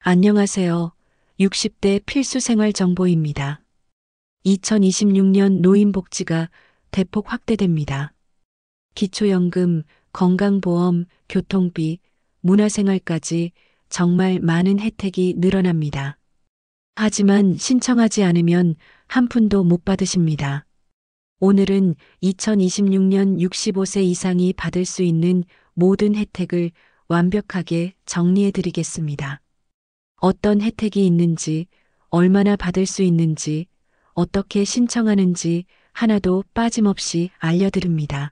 안녕하세요. 60대 필수 생활 정보입니다. 2026년 노인복지가 대폭 확대됩니다. 기초연금, 건강보험, 교통비, 문화생활까지 정말 많은 혜택이 늘어납니다. 하지만 신청하지 않으면 한 푼도 못 받으십니다. 오늘은 2026년 65세 이상이 받을 수 있는 모든 혜택을 완벽하게 정리해 드리겠습니다. 어떤 혜택이 있는지, 얼마나 받을 수 있는지, 어떻게 신청하는지 하나도 빠짐없이 알려드립니다.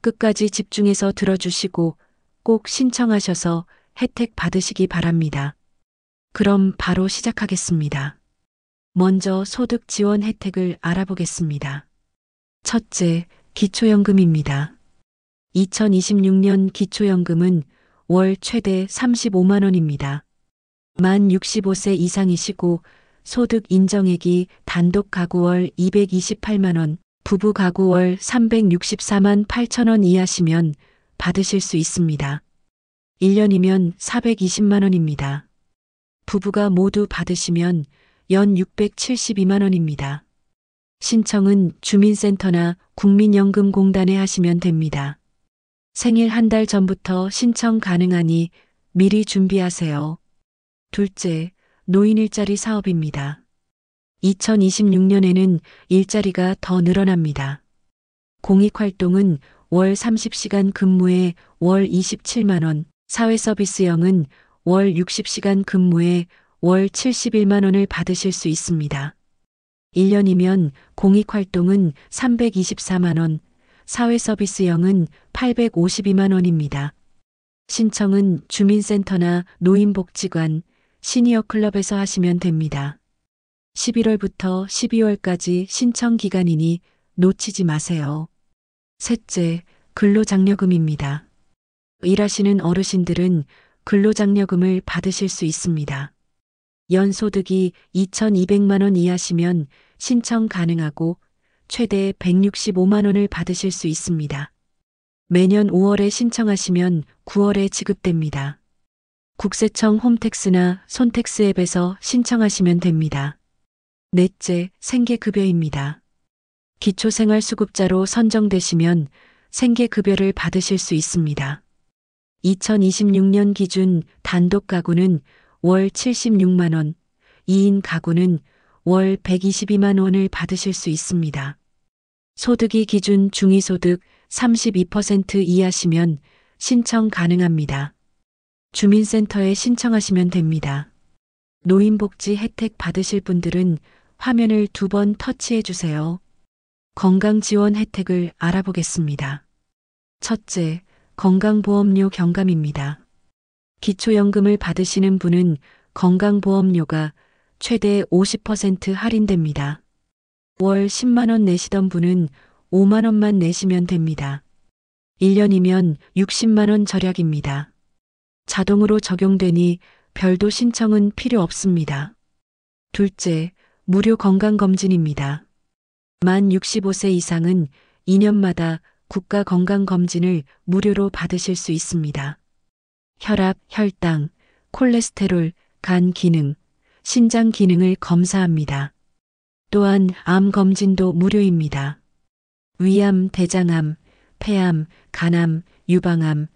끝까지 집중해서 들어주시고 꼭 신청하셔서 혜택 받으시기 바랍니다. 그럼 바로 시작하겠습니다. 먼저 소득 지원 혜택을 알아보겠습니다. 첫째, 기초연금입니다. 2026년 기초연금은 월 최대 35만 원입니다. 만 65세 이상이시고 소득 인정액이 단독 가구 월 228만 원, 부부 가구 월 364만 8천 원 이하시면 받으실 수 있습니다. 1년이면 420만 원입니다. 부부가 모두 받으시면 연 672만 원입니다. 신청은 주민센터나 국민연금공단에 하시면 됩니다. 생일 한 달 전부터 신청 가능하니 미리 준비하세요. 둘째, 노인 일자리 사업입니다. 2026년에는 일자리가 더 늘어납니다. 공익활동은 월 30시간 근무에 월 27만 원, 사회서비스형은 월 60시간 근무에 월 71만 원을 받으실 수 있습니다. 1년이면 공익활동은 324만 원, 사회서비스형은 852만 원입니다. 신청은 주민센터나 노인복지관, 시니어클럽에서 하시면 됩니다. 11월부터 12월까지 신청 기간이니 놓치지 마세요. 셋째, 근로장려금입니다. 일하시는 어르신들은 근로장려금을 받으실 수 있습니다. 연소득이 2,200만 원 이하시면 신청 가능하고 최대 165만 원을 받으실 수 있습니다. 매년 5월에 신청하시면 9월에 지급됩니다. 국세청 홈택스나 손택스 앱에서 신청하시면 됩니다. 넷째, 생계급여입니다. 기초생활수급자로 선정되시면 생계급여를 받으실 수 있습니다. 2026년 기준 단독 가구는 월 76만 원, 2인 가구는 월 122만 원을 받으실 수 있습니다. 소득이 기준 중위소득 32% 이하시면 신청 가능합니다. 주민센터에 신청하시면 됩니다. 노인복지 혜택 받으실 분들은 화면을 2번 터치해 주세요. 건강지원 혜택을 알아보겠습니다. 첫째, 건강보험료 경감입니다. 기초연금을 받으시는 분은 건강보험료가 최대 50% 할인됩니다. 월 10만 원 내시던 분은 5만 원만 내시면 됩니다. 1년이면 60만 원 절약입니다. 자동으로 적용되니 별도 신청은 필요 없습니다. 둘째, 무료 건강검진입니다. 만 65세 이상은 2년마다 국가건강검진을 무료로 받으실 수 있습니다. 혈압, 혈당, 콜레스테롤, 간 기능, 신장 기능을 검사합니다. 또한 암 검진도 무료입니다. 위암, 대장암, 폐암, 간암, 유방암,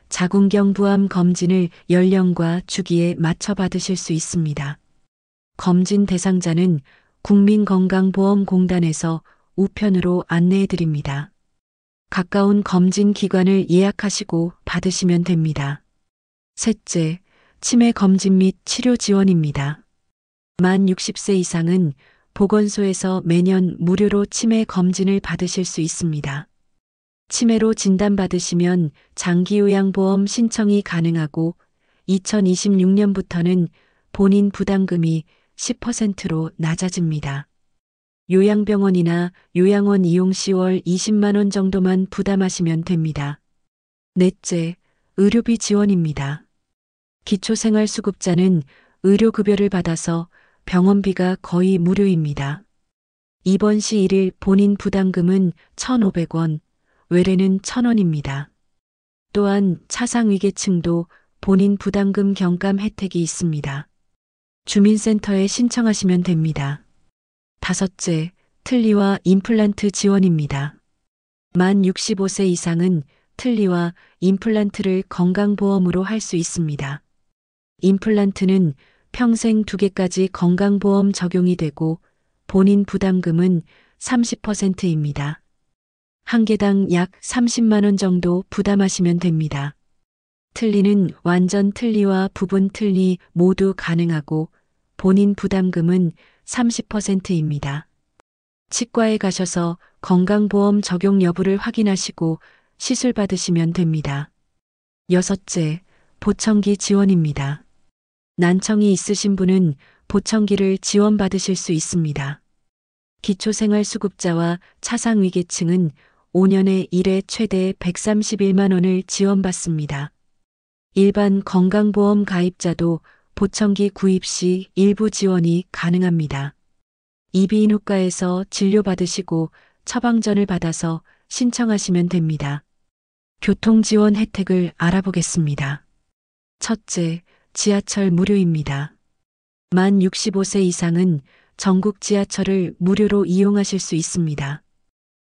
자궁경부암 검진을 연령과 주기에 맞춰 받으실 수 있습니다. 검진 대상자는 국민건강보험공단에서 우편으로 안내해 드립니다. 가까운 검진 기관을 예약하시고 받으시면 됩니다. 셋째, 치매 검진 및 치료 지원입니다. 만 60세 이상은 보건소에서 매년 무료로 치매 검진을 받으실 수 있습니다. 치매로 진단받으시면 장기요양보험 신청이 가능하고 2026년부터는 본인 부담금이 10%로 낮아집니다. 요양병원이나 요양원 이용 시 월 20만 원 정도만 부담하시면 됩니다. 넷째, 의료비 지원입니다. 기초생활수급자는 의료급여를 받아서 병원비가 거의 무료입니다. 입원 시 1일 본인 부담금은 1,500원, 외래는 1,000원입니다. 또한 차상위계층도 본인 부담금 경감 혜택이 있습니다. 주민센터에 신청하시면 됩니다. 다섯째, 틀니와 임플란트 지원입니다. 만 65세 이상은 틀니와 임플란트를 건강보험으로 할 수 있습니다. 임플란트는 평생 2개까지 건강보험 적용이 되고 본인 부담금은 30%입니다. 한 개당 약 30만 원 정도 부담하시면 됩니다. 틀니는 완전 틀니와 부분 틀니 모두 가능하고 본인 부담금은 30%입니다. 치과에 가셔서 건강보험 적용 여부를 확인하시고 시술 받으시면 됩니다. 여섯째, 보청기 지원입니다. 난청이 있으신 분은 보청기를 지원받으실 수 있습니다. 기초생활수급자와 차상위계층은 5년에 1회 최대 131만 원을 지원받습니다. 일반 건강보험 가입자도 보청기 구입 시 일부 지원이 가능합니다. 이비인후과에서 진료받으시고 처방전을 받아서 신청하시면 됩니다. 교통지원 혜택을 알아보겠습니다. 첫째, 지하철 무료입니다. 만 65세 이상은 전국 지하철을 무료로 이용하실 수 있습니다.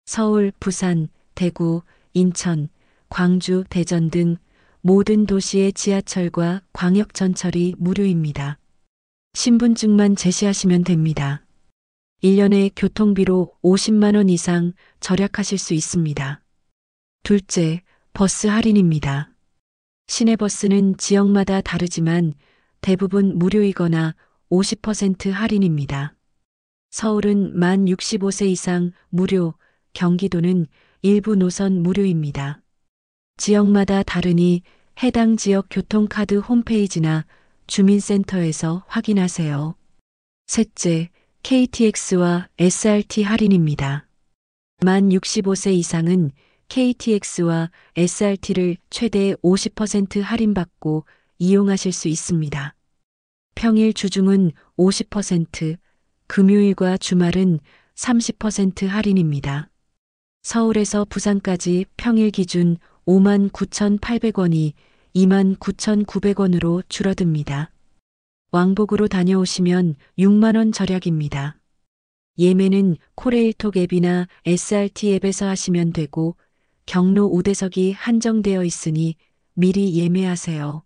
서울, 부산, 대구, 인천, 광주, 대전 등 모든 도시의 지하철과 광역전철이 무료입니다. 신분증만 제시하시면 됩니다. 1년에 교통비로 50만 원 이상 절약하실 수 있습니다. 둘째, 버스 할인입니다. 시내버스는 지역마다 다르지만 대부분 무료이거나 50% 할인입니다. 서울은 만 65세 이상 무료, 경기도는 일부 노선 무료입니다. 지역마다 다르니 해당 지역 교통카드 홈페이지나 주민센터에서 확인하세요. 셋째, KTX와 SRT 할인입니다. 만 65세 이상은 KTX와 SRT를 최대 50% 할인받고 이용하실 수 있습니다. 평일 주중은 50%, 금요일과 주말은 30% 할인입니다. 서울에서 부산까지 평일 기준 59,800원이 29,900원으로 줄어듭니다. 왕복으로 다녀오시면 6만 원 절약입니다. 예매는 코레일톡 앱이나 SRT 앱에서 하시면 되고 경로 우대석이 한정되어 있으니 미리 예매하세요.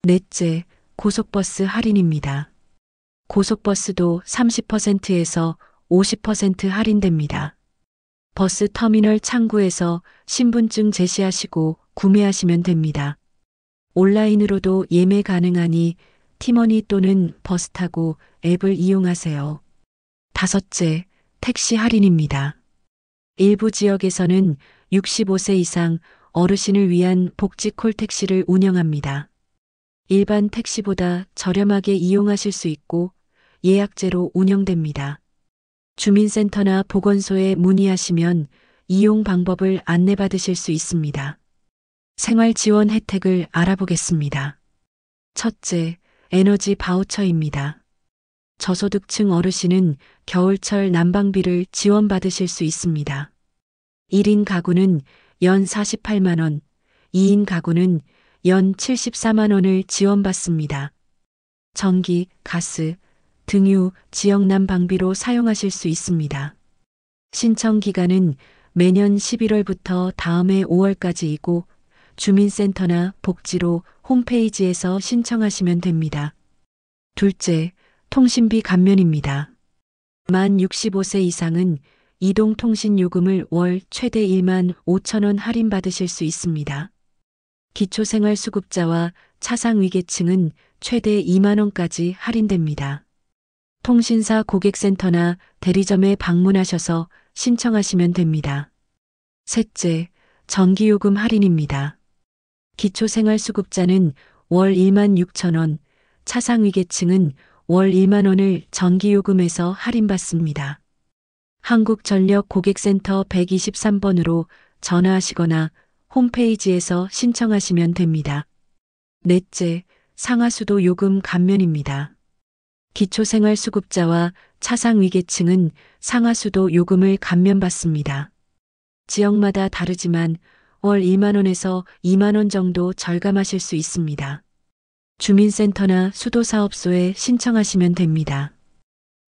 넷째, 고속버스 할인입니다. 고속버스도 30%에서 50% 할인됩니다. 버스 터미널 창구에서 신분증 제시하시고 구매하시면 됩니다. 온라인으로도 예매 가능하니 티머니 또는 버스타고 앱을 이용하세요. 다섯째, 택시 할인입니다. 일부 지역에서는 65세 이상 어르신을 위한 복지 콜택시를 운영합니다. 일반 택시보다 저렴하게 이용하실 수 있고 예약제로 운영됩니다. 주민센터나 보건소에 문의하시면 이용 방법을 안내받으실 수 있습니다. 생활지원 혜택을 알아보겠습니다. 첫째, 에너지 바우처입니다. 저소득층 어르신은 겨울철 난방비를 지원받으실 수 있습니다. 1인 가구는 연 48만 원, 2인 가구는 연 74만 원을 지원받습니다. 전기, 가스, 등유, 지역 난방비로 사용하실 수 있습니다. 신청 기간은 매년 11월부터 다음해 5월까지이고 주민센터나 복지로 홈페이지에서 신청하시면 됩니다. 둘째, 통신비 감면입니다. 만 65세 이상은 이동통신요금을 월 최대 1만 5천 원 할인받으실 수 있습니다. 기초생활수급자와 차상위계층은 최대 2만 원까지 할인됩니다. 통신사 고객센터나 대리점에 방문하셔서 신청하시면 됩니다. 셋째, 전기요금 할인입니다. 기초생활수급자는 월 1만 6천 원, 차상위계층은 월 1만 원을 전기요금에서 할인받습니다. 한국전력 고객센터 123번으로 전화하시거나 홈페이지에서 신청하시면 됩니다. 넷째, 상하수도 요금 감면입니다. 기초생활수급자와 차상위계층은 상하수도 요금을 감면받습니다. 지역마다 다르지만 월 1만 원에서 2만 원 정도 절감하실 수 있습니다. 주민센터나 수도사업소에 신청하시면 됩니다.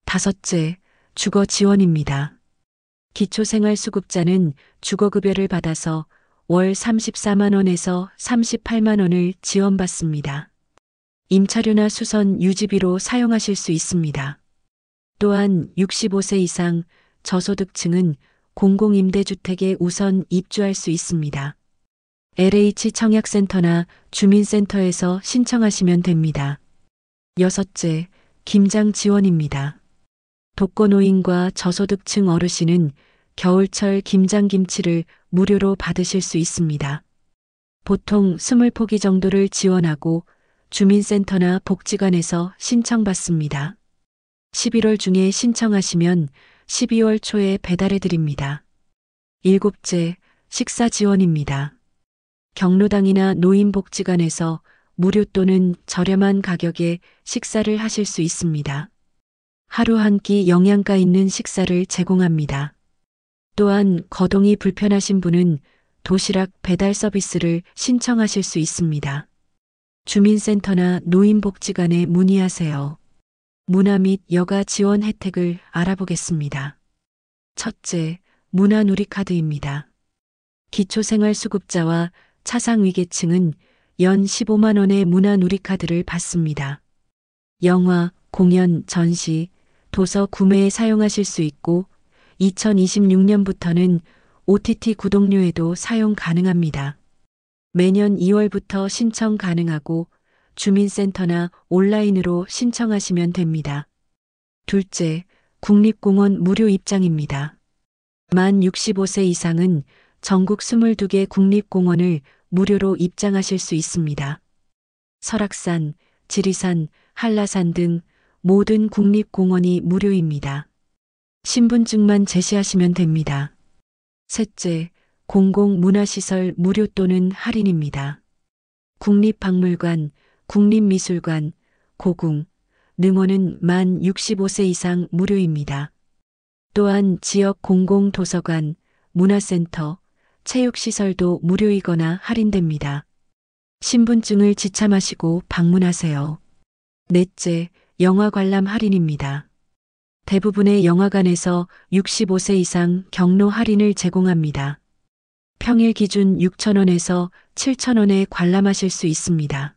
다섯째, 주거 지원입니다. 기초생활수급자는 주거급여를 받아서 월 34만 원에서 38만 원을 지원받습니다. 임차료나 수선 유지비로 사용하실 수 있습니다. 또한 65세 이상 저소득층은 공공임대주택에 우선 입주할 수 있습니다. LH 청약센터나 주민센터에서 신청하시면 됩니다. 여섯째, 김장 지원입니다. 독거노인과 저소득층 어르신은 겨울철 김장김치를 무료로 받으실 수 있습니다. 보통 20포기 정도를 지원하고 주민센터나 복지관에서 신청받습니다. 11월 중에 신청하시면 12월 초에 배달해 드립니다. 일곱째, 식사 지원입니다. 경로당이나 노인복지관에서 무료 또는 저렴한 가격에 식사를 하실 수 있습니다. 하루 한 끼 영양가 있는 식사를 제공합니다. 또한 거동이 불편하신 분은 도시락 배달 서비스를 신청하실 수 있습니다. 주민센터나 노인복지관에 문의하세요. 문화 및 여가 지원 혜택을 알아보겠습니다. 첫째, 문화누리카드입니다. 기초생활수급자와 차상위계층은 연 15만 원의 문화누리카드를 받습니다. 영화, 공연, 전시, 도서 구매에 사용하실 수 있고 2026년부터는 OTT 구독료에도 사용 가능합니다. 매년 2월부터 신청 가능하고 주민센터나 온라인으로 신청하시면 됩니다. 둘째, 국립공원 무료 입장입니다. 만 65세 이상은 전국 22개 국립공원을 무료로 입장하실 수 있습니다. 설악산, 지리산, 한라산 등 모든 국립공원이 무료입니다. 신분증만 제시하시면 됩니다. 셋째, 공공문화시설 무료 또는 할인입니다. 국립박물관, 국립미술관, 고궁, 능원은 만 65세 이상 무료입니다. 또한 지역 공공도서관, 문화센터, 체육시설도 무료이거나 할인됩니다. 신분증을 지참하시고 방문하세요. 넷째, 영화 관람 할인입니다. 대부분의 영화관에서 65세 이상 경로 할인을 제공합니다. 평일 기준 6,000원에서 7,000원에 관람하실 수 있습니다.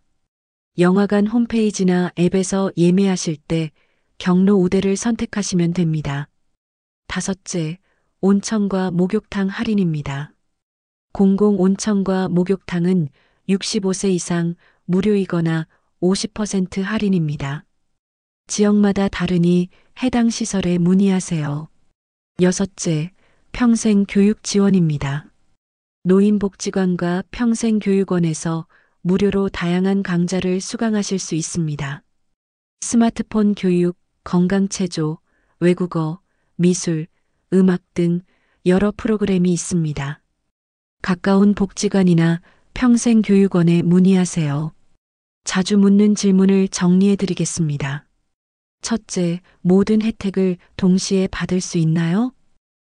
영화관 홈페이지나 앱에서 예매하실 때 경로 우대를 선택하시면 됩니다. 다섯째, 온천과 목욕탕 할인입니다. 공공온천과 목욕탕은 65세 이상 무료이거나 50% 할인입니다. 지역마다 다르니 해당 시설에 문의하세요. 여섯째, 평생교육 지원입니다. 노인복지관과 평생교육원에서 무료로 다양한 강좌를 수강하실 수 있습니다. 스마트폰 교육, 건강체조, 외국어, 미술, 음악 등 여러 프로그램이 있습니다. 가까운 복지관이나 평생교육원에 문의하세요. 자주 묻는 질문을 정리해 드리겠습니다. 첫째, 모든 혜택을 동시에 받을 수 있나요?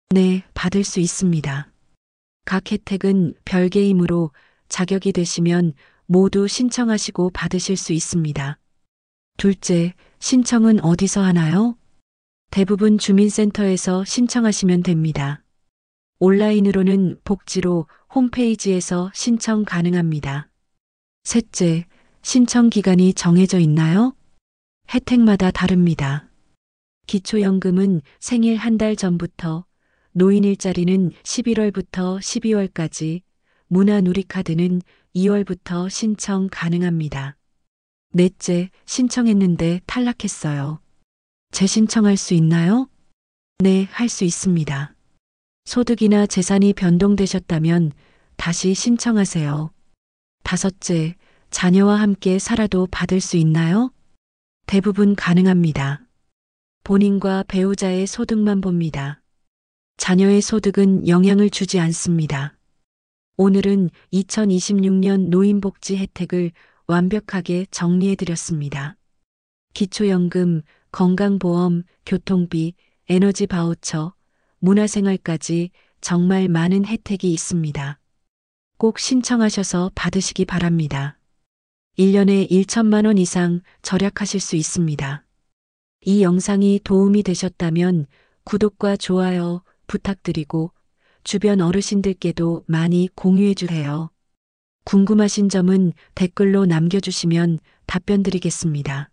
네, 받을 수 있습니다. 각 혜택은 별개이므로 자격이 되시면 모두 신청하시고 받으실 수 있습니다. 둘째, 신청은 어디서 하나요? 대부분 주민센터에서 신청하시면 됩니다. 온라인으로는 복지로 홈페이지에서 신청 가능합니다. 셋째, 신청 기간이 정해져 있나요? 혜택마다 다릅니다. 기초연금은 생일 한 달 전부터, 노인 일자리는 11월부터 12월까지, 문화누리카드는 2월부터 신청 가능합니다. 넷째, 신청했는데 탈락했어요. 재신청할 수 있나요? 네, 할 수 있습니다. 소득이나 재산이 변동되셨다면 다시 신청하세요. 다섯째, 자녀와 함께 살아도 받을 수 있나요? 대부분 가능합니다. 본인과 배우자의 소득만 봅니다. 자녀의 소득은 영향을 주지 않습니다. 오늘은 2026년 노인복지 혜택을 완벽하게 정리해드렸습니다. 기초연금, 건강보험, 교통비, 에너지 바우처, 문화생활까지 정말 많은 혜택이 있습니다. 꼭 신청하셔서 받으시기 바랍니다. 1년에 1천만 원 이상 절약하실 수 있습니다. 이 영상이 도움이 되셨다면 구독과 좋아요 부탁드리고 주변 어르신들께도 많이 공유해 주세요. 궁금하신 점은 댓글로 남겨주시면 답변 드리겠습니다.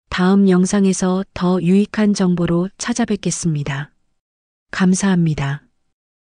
다음 영상에서 더 유익한 정보로 찾아뵙겠습니다. 감사합니다.